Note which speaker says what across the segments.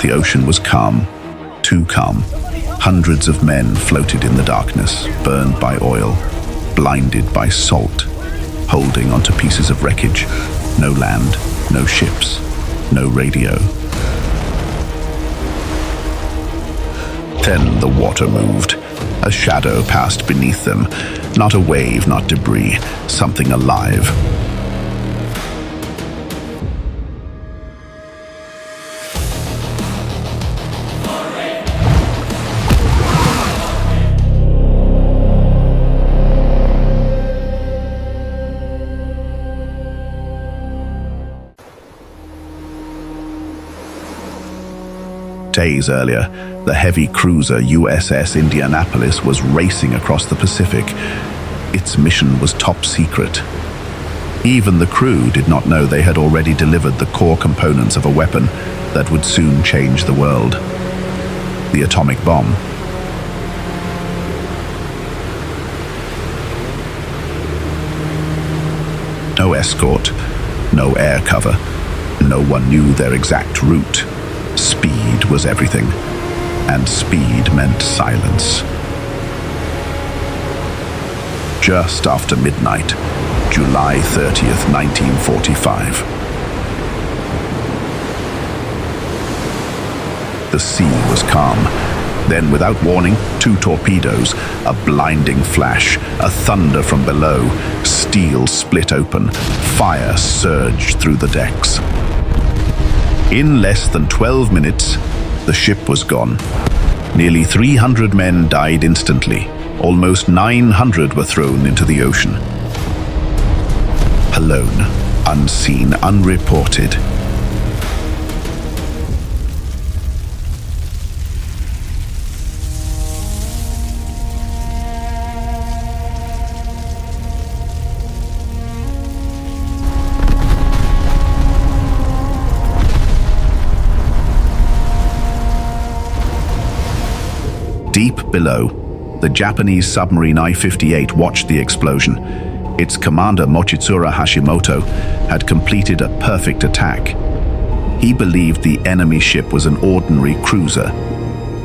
Speaker 1: The ocean was calm, too calm. Hundreds of men floated in the darkness, burned by oil, blinded by salt, holding onto pieces of wreckage. No land, no ships, no radio. Then the water moved. A shadow passed beneath them. Not a wave, not debris, something alive. Days earlier, the heavy cruiser USS Indianapolis was racing across the Pacific. Its mission was top secret. Even the crew did not know they had already delivered the core components of a weapon that would soon change the world: the atomic bomb. No escort, no air cover. No one knew their exact route. Speed was everything, and speed meant silence. Just after midnight, July 30th, 1945. The sea was calm. Then, without warning, 2 torpedoes, a blinding flash, a thunder from below, steel split open, fire surged through the decks. In less than 12 minutes, the ship was gone. Nearly 300 men died instantly. Almost 900 were thrown into the ocean. Alone, unseen, unreported. Deep below, the Japanese submarine I-58 watched the explosion. Its commander, Mochitsura Hashimoto, had completed a perfect attack. He believed the enemy ship was an ordinary cruiser.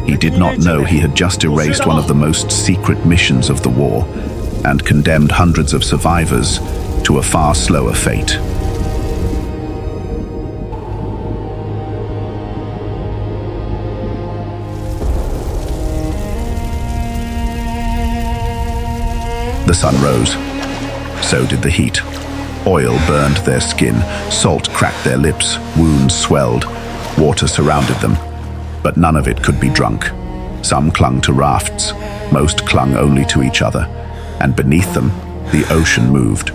Speaker 1: He did not know he had just erased one of the most secret missions of the war and condemned hundreds of survivors to a far slower fate. The sun rose. So did the heat. Oil burned their skin, salt cracked their lips, wounds swelled, water surrounded them. But none of it could be drunk. Some clung to rafts, most clung only to each other, and beneath them, the ocean moved.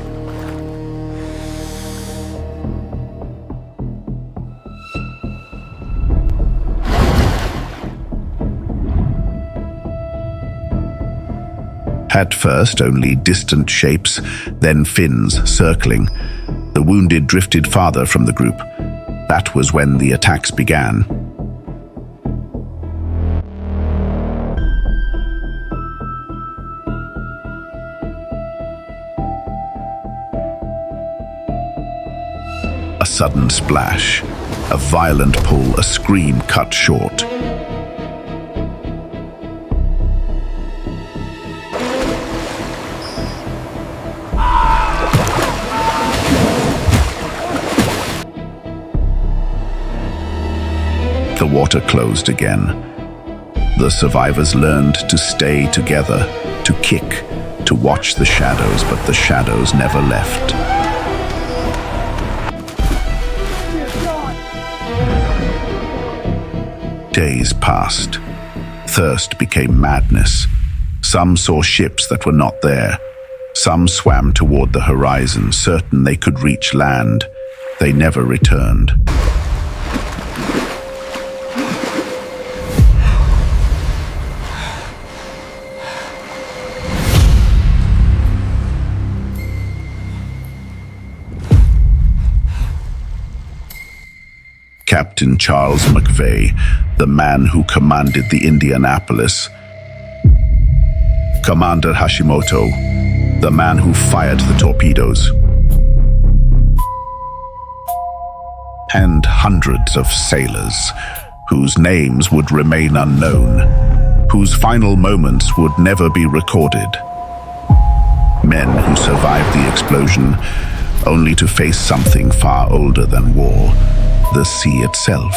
Speaker 1: At first, only distant shapes, then fins circling. The wounded drifted farther from the group. That was when the attacks began. A sudden splash, a violent pull, a scream cut short. The water closed again. The survivors learned to stay together, to kick, to watch the shadows, but the shadows never left. Days passed. Thirst became madness. Some saw ships that were not there. Some swam toward the horizon, certain they could reach land. They never returned. Captain Charles McVeigh, the man who commanded the Indianapolis. Commander Hashimoto, the man who fired the torpedoes. And hundreds of sailors, whose names would remain unknown, whose final moments would never be recorded. Men who survived the explosion only to face something far older than war, the sea itself.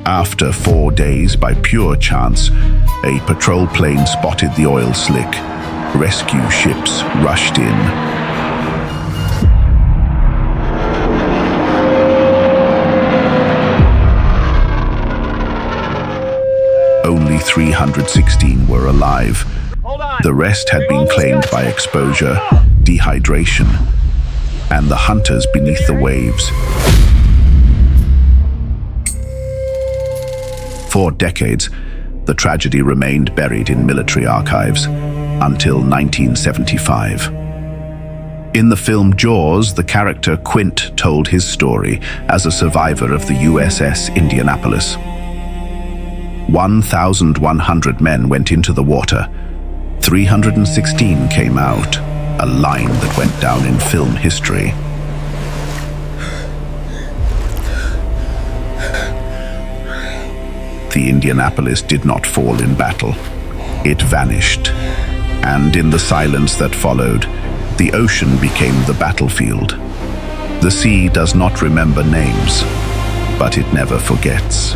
Speaker 1: After 4 days, by pure chance, a patrol plane spotted the oil slick. Rescue ships rushed in. Only 316 were alive. The rest had been claimed by exposure, dehydration, and the hunters beneath the waves. For decades, the tragedy remained buried in military archives until 1975. In the film Jaws, the character Quint told his story as a survivor of the USS Indianapolis. 1,100 men went into the water. 316 came out, a line that went down in film history. The Indianapolis did not fall in battle. It vanished. And in the silence that followed, the ocean became the battlefield. The sea does not remember names, but it never forgets.